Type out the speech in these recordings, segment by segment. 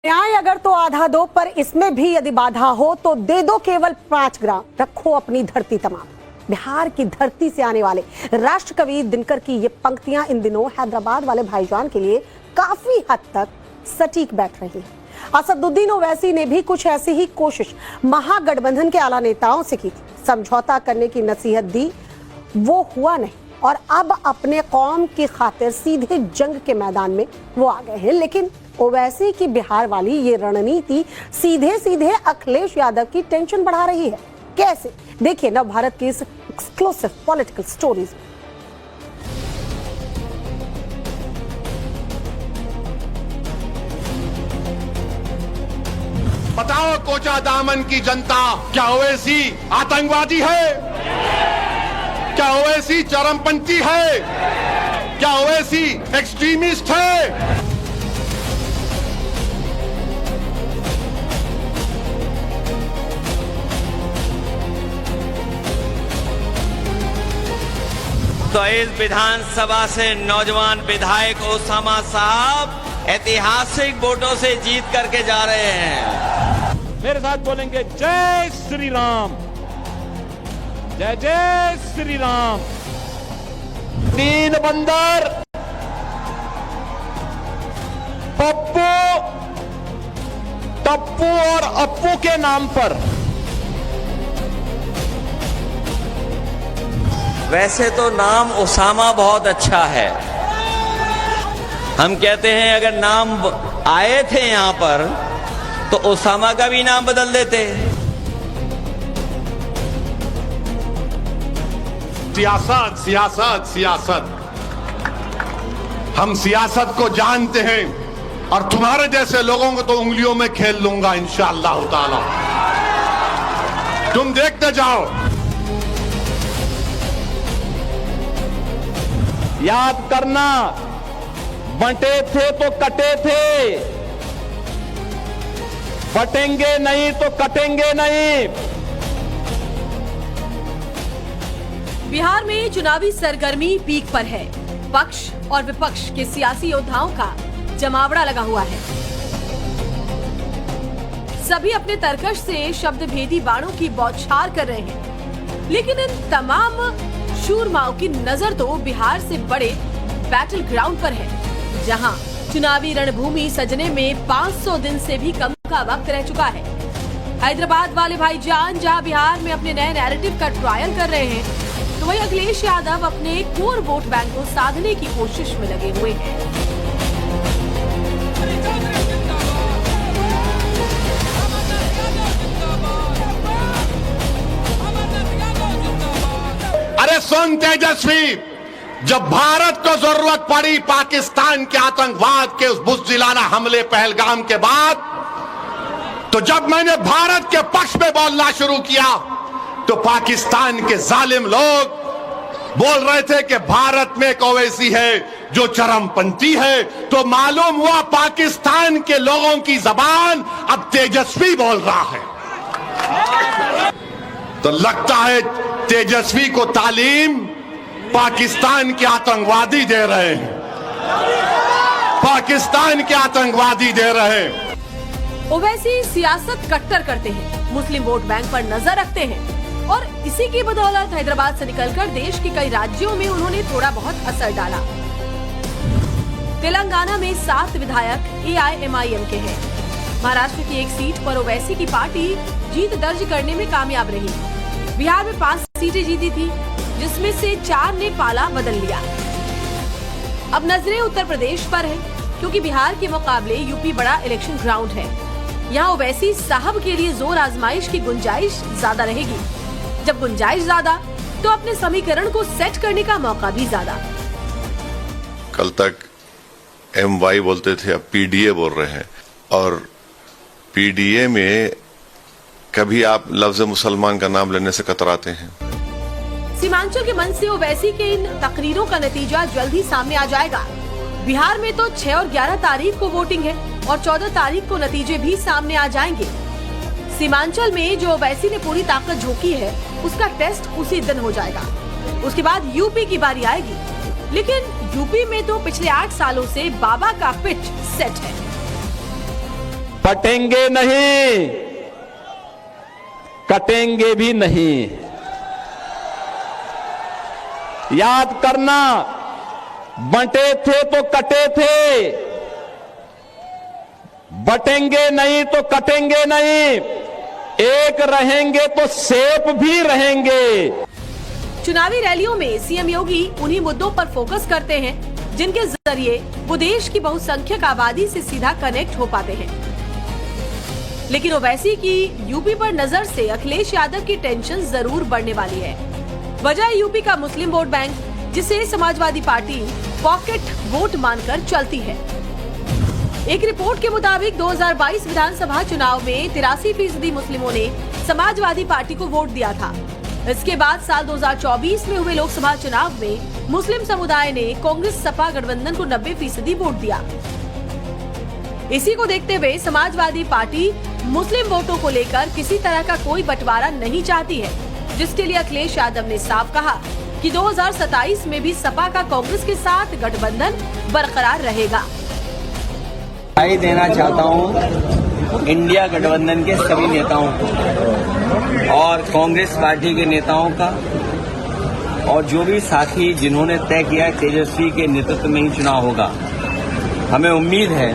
न्याय अगर तो आधा दो, पर इसमें भी यदि बाधा हो तो दे दो केवल 5 ग्राम, रखो अपनी धरती तमाम। बिहार की धरती से आने वाले राष्ट्रकवि दिनकर की ये पंक्तियां इन दिनों हैदराबाद वाले भाईजान के लिए काफी हद तक सटीक बैठ रही है। असदुद्दीन ओवैसी ने भी कुछ ऐसी ही कोशिश महागठबंधन के आला नेताओं से की थी, समझौता करने की नसीहत दी, वो हुआ नहीं और अब अपने कौम की खातिर सीधे जंग के मैदान में वो आ गए हैं। लेकिन ओवैसी की बिहार वाली ये रणनीति सीधे सीधे अखिलेश यादव की टेंशन बढ़ा रही है। कैसे, देखिए नव भारत की इस एक्सक्लूसिव पॉलिटिकल स्टोरीज में। बताओ कोचा दामन की जनता, क्या ओवैसी आतंकवादी है? क्या ओवैसी चरमपंथी है? क्या ओवैसी एक्सट्रीमिस्ट है? तो इस विधानसभा से नौजवान विधायक ओसामा साहब ऐतिहासिक वोटों से जीत करके जा रहे हैं। मेरे साथ बोलेंगे जय श्री राम, जय जय श्री राम। 3 बंदर पप्पू, टप्पू और अप्पू के नाम पर। वैसे तो नाम ओसामा बहुत अच्छा है, हम कहते हैं अगर नाम आए थे यहां पर तो ओसामा का भी नाम बदल देते। सियासत सियासत सियासत, हम सियासत को जानते हैं और तुम्हारे जैसे लोगों को तो उंगलियों में खेल लूंगा इंशाअल्लाह ताला। तुम देखते जाओ। याद करना, बंटे थे तो कटे थे, बटेंगे नहीं तो कटेंगे नहीं। बिहार में चुनावी सरगर्मी पीक पर है। पक्ष और विपक्ष के सियासी योद्धाओं का जमावड़ा लगा हुआ है। सभी अपने तरकश से शब्द भेदी बाणों की बौछार कर रहे हैं, लेकिन इन तमाम शूरमाओं की नजर तो बिहार से बड़े बैटल ग्राउंड पर है, जहां चुनावी रणभूमि सजने में 500 दिन से भी कम का वक्त रह चुका है। हैदराबाद वाले भाईजान जहां बिहार में अपने नए नैरेटिव का ट्रायल कर रहे हैं, तो वहीं अखिलेश यादव अपने कोर वोट बैंक को साधने की कोशिश में लगे हुए हैं। अरे सुन तेजस्वी, जब भारत को जरूरत पड़ी पाकिस्तान के आतंकवाद के उस बुज़दिलाना हमले पहलगाम के बाद, तो जब मैंने भारत के पक्ष में बोलना शुरू किया तो पाकिस्तान के जालिम लोग बोल रहे थे कि भारत में एक ओवैसी है जो चरमपंथी है। तो मालूम हुआ पाकिस्तान के लोगों की जबान अब तेजस्वी बोल रहा है। तो लगता है तेजस्वी को तालीम पाकिस्तान के आतंकवादी दे रहे हैं, पाकिस्तान के आतंकवादी दे रहे हैं। ओवैसी सियासत कट्टर करते हैं, मुस्लिम वोट बैंक पर नजर रखते हैं और इसी की बदौलत हैदराबाद से निकलकर देश के कई राज्यों में उन्होंने थोड़ा बहुत असर डाला। तेलंगाना में 7 विधायक AIMIM के हैं। महाराष्ट्र की एक सीट पर ओवैसी की पार्टी जीत दर्ज करने में कामयाब रही। बिहार में 5 सीटें जीती थी, जिसमें से 4 ने पाला बदल लिया। अब नजरें उत्तर प्रदेश पर है, क्योंकि बिहार के मुकाबले यूपी बड़ा इलेक्शन ग्राउंड है। यहाँ ओवैसी साहब के लिए जोर आजमाइश की गुंजाइश ज्यादा रहेगी। जब गुंजाइश ज्यादा, तो अपने समीकरण को सेट करने का मौका भी ज्यादा। कल तक MY बोलते थे, अब PDA बोल रहे हैं। और PDA में कभी आप लफ्ज मुसलमान का नाम लेने से कतराते हैं। सीमांचल के मन से ओवैसी के इन तकरीरों का नतीजा जल्द ही सामने आ जाएगा। बिहार में तो 6 और 11 तारीख को वोटिंग है और 14 तारीख को नतीजे भी सामने आ जाएंगे। सीमांचल में जो ओवैसी ने पूरी ताकत झोंकी है, उसका टेस्ट उसी दिन हो जाएगा। उसके बाद यूपी की बारी आएगी, लेकिन यूपी में तो पिछले 8 सालों से बाबा का पिच सेट है। बटेंगे नहीं, कटेंगे भी नहीं। याद करना, बंटे थे तो कटे थे, बटेंगे नहीं तो कटेंगे नहीं, एक रहेंगे तो सेफ भी रहेंगे। चुनावी रैलियों में सीएम योगी उन्हीं मुद्दों पर फोकस करते हैं जिनके जरिए वो देश की बहुसंख्यक आबादी से सीधा कनेक्ट हो पाते हैं। लेकिन ओवैसी की यूपी पर नजर से अखिलेश यादव की टेंशन जरूर बढ़ने वाली है। वजह यूपी का मुस्लिम वोट बैंक, जिसे समाजवादी पार्टी पॉकेट वोट मानकर चलती है। एक रिपोर्ट के मुताबिक 2022 विधानसभा चुनाव में 83% मुस्लिमों ने समाजवादी पार्टी को वोट दिया था। इसके बाद साल 2024 में हुए लोकसभा चुनाव में मुस्लिम समुदाय ने कांग्रेस सपा गठबंधन को 90% वोट दिया। इसी को देखते हुए समाजवादी पार्टी मुस्लिम वोटों को लेकर किसी तरह का कोई बंटवारा नहीं चाहती है, जिसके लिए अखिलेश यादव ने साफ कहा कि 2027 में भी सपा का कांग्रेस के साथ गठबंधन बरकरार रहेगा। बधाई देना चाहता हूं इंडिया गठबंधन के सभी नेताओं को और कांग्रेस पार्टी के नेताओं का, और जो भी साथी जिन्होंने तय किया है तेजस्वी के नेतृत्व में ही चुनाव होगा। हमें उम्मीद है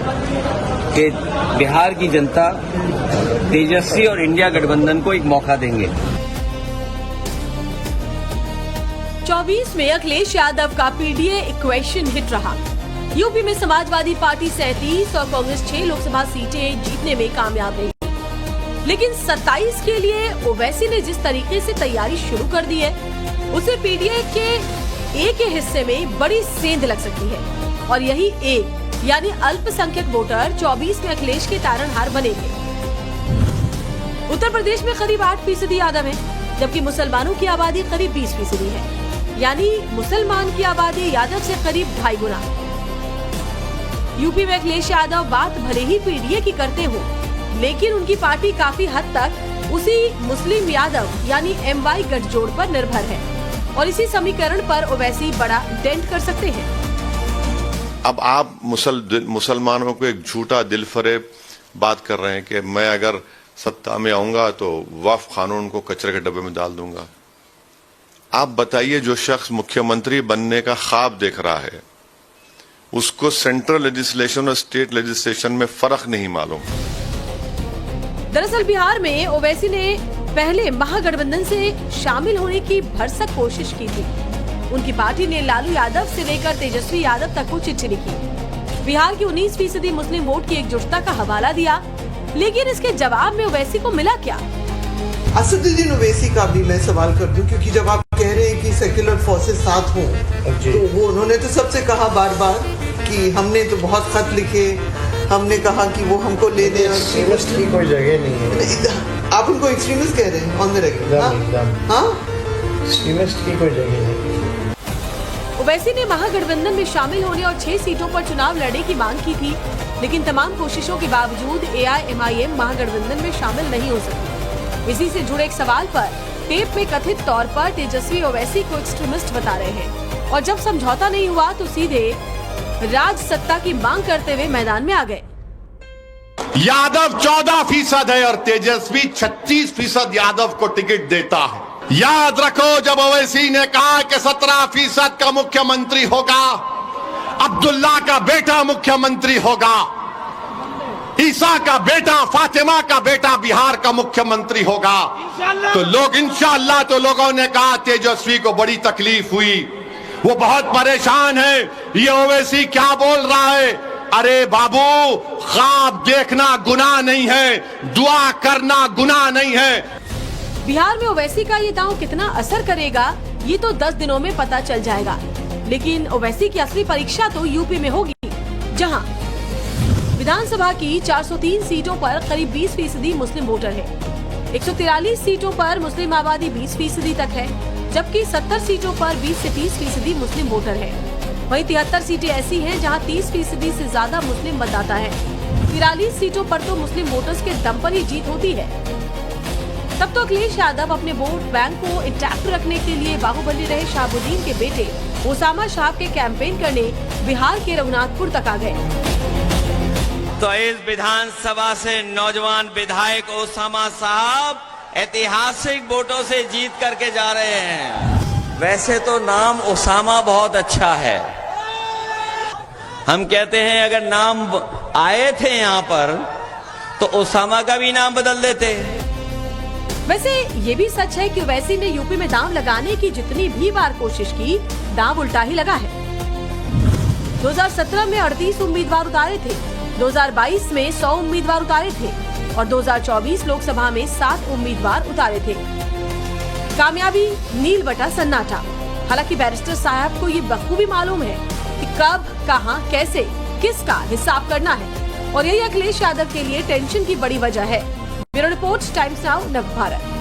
कि बिहार की जनता तेजस्वी और इंडिया गठबंधन को एक मौका देंगे। 24 में अखिलेश यादव का पीडीए इक्वेशन हिट रहा। यूपी में समाजवादी पार्टी 37 और कांग्रेस 6 लोकसभा सीटें जीतने में कामयाब रही। लेकिन 27 के लिए ओवैसी ने जिस तरीके से तैयारी शुरू कर दी है, उसे पीडीए के ए के हिस्से में बड़ी सेंध लग सकती है। और यही ए यानी अल्पसंख्यक वोटर 24 में अखिलेश के तारणहार बनेंगे। उत्तर प्रदेश में करीब 8% यादव है, जबकि मुसलमानों की आबादी करीब 20% है। यानी मुसलमान की आबादी यादव से करीब 2.5 गुना। यूपी में अखिलेश यादव बात भले ही पीडीए की करते हो, लेकिन उनकी पार्टी काफी हद तक उसी मुस्लिम यादव यानी एमवाई गठजोड़ पर निर्भर है, और इसी समीकरण पर ओवैसी बड़ा डेंट कर सकते हैं। अब आप मुसलमानों को एक झूठा दिलफरेब बात कर रहे हैं कि मैं अगर सत्ता में आऊंगा तो वक्फ कानून को कचरे के डब्बे में डाल दूंगा। आप बताइए, जो शख्स मुख्यमंत्री बनने का ख्वाब देख रहा है, उसको सेंट्रल लेजिस्लेशन और स्टेट लेजिस्लेशन में फर्क नहीं मालूम। दरअसल बिहार में ओवैसी ने पहले महागठबंधन से शामिल होने की भरसक कोशिश की थी। उनकी पार्टी ने लालू यादव से लेकर तेजस्वी यादव तक को चिट्ठी लिखी, बिहार की 19% मुस्लिम वोट की एकजुटता का हवाला दिया। लेकिन इसके जवाब में ओवैसी को मिला क्या? असदुद्दीन ओवैसी का भी मैं सवाल कर दूं, क्योंकि जब आप कह रहे हैं कि सेक्युलर फोर्सेस साथ हों, तो वो उन्होंने तो सबसे कहा बार बार कि हमने तो बहुत खत लिखे, हमने कहा कि वो हमको ले दें। एक्सट्रीमिस्ट की कोई जगह नहीं है। आप उनको एक्सट्रीमिस्ट कह रहे हैं ऑन द रिकॉर्ड? हाँ, एक्सट्रीमिस्ट की कोई जगह नहीं। ओवैसी ने महागठबंधन में शामिल होने और 6 सीटों पर चुनाव लड़ने की मांग की थी, लेकिन तमाम कोशिशों के बावजूद AIMIM महागठबंधन में शामिल नहीं हो सकी। इसी से जुड़े एक सवाल पर टेप में कथित तौर पर तेजस्वी ओवैसी को एक्सट्रीमिस्ट बता रहे हैं, और जब समझौता नहीं हुआ तो सीधे राज सत्ता की मांग करते हुए मैदान में आ गए। यादव 14% है और तेजस्वी 36% यादव को टिकट देता है। याद रखो, जब ओवैसी ने कहा कि 17% का मुख्यमंत्री होगा, अब्दुल्ला का बेटा मुख्यमंत्री होगा, ईसा का बेटा, फातिमा का बेटा बिहार का मुख्यमंत्री होगा, तो लोग इंशाअल्लाह, तो लोगों ने कहा तेजस्वी को बड़ी तकलीफ हुई, वो बहुत परेशान है, ये ओवैसी क्या बोल रहा है। अरे बाबू, ख्वाब देखना गुनाह नहीं है, दुआ करना गुनाह नहीं है। बिहार में ओवैसी का ये दांव कितना असर करेगा, ये तो 10 दिनों में पता चल जाएगा। लेकिन ओवैसी की असली परीक्षा तो यूपी में होगी, जहां विधानसभा की 403 सीटों पर करीब 20% मुस्लिम वोटर है। 143 सीटों पर मुस्लिम आबादी 20% तक है, जबकि 70 सीटों पर 20 से 30% मुस्लिम वोटर है। वहीं 73 सीटें ऐसी हैं जहां 30% से ज्यादा मुस्लिम मतदाता है। 43 सीटों पर तो मुस्लिम वोटर्स के दम पर ही जीत होती है। तब तो अखिलेश यादव अपने वोट बैंक को इंटैक्ट रखने के लिए बाहुबली रहे शहाबुद्दीन के बेटे ओसामा शाह के कैंपेन करने बिहार के रघुनाथपुर तक आ गए। तो इस विधानसभा से नौजवान विधायक ओसामा साहब ऐतिहासिक वोटों से जीत करके जा रहे हैं। वैसे तो नाम ओसामा बहुत अच्छा है, हम कहते हैं अगर नाम आए थे यहां पर तो ओसामा का भी नाम बदल देते। वैसे ये भी सच है कि ओवैसी ने यूपी में दांव लगाने की जितनी भी बार कोशिश की, दांव उल्टा ही लगा है। 2017 में 38 उम्मीदवार उतारे थे, 2022 में 100 उम्मीदवार उतारे थे और 2024 लोकसभा में 7 उम्मीदवार उतारे थे। कामयाबी नील बटा सन्नाटा। हालांकि बैरिस्टर साहब को ये बखूबी मालूम है कि कब, कहां, कैसे, किसका हिसाब करना है और यही अखिलेश यादव के लिए टेंशन की बड़ी वजह है। ब्यूरो रिपोर्ट, टाइम्स नाउ, नव भारत।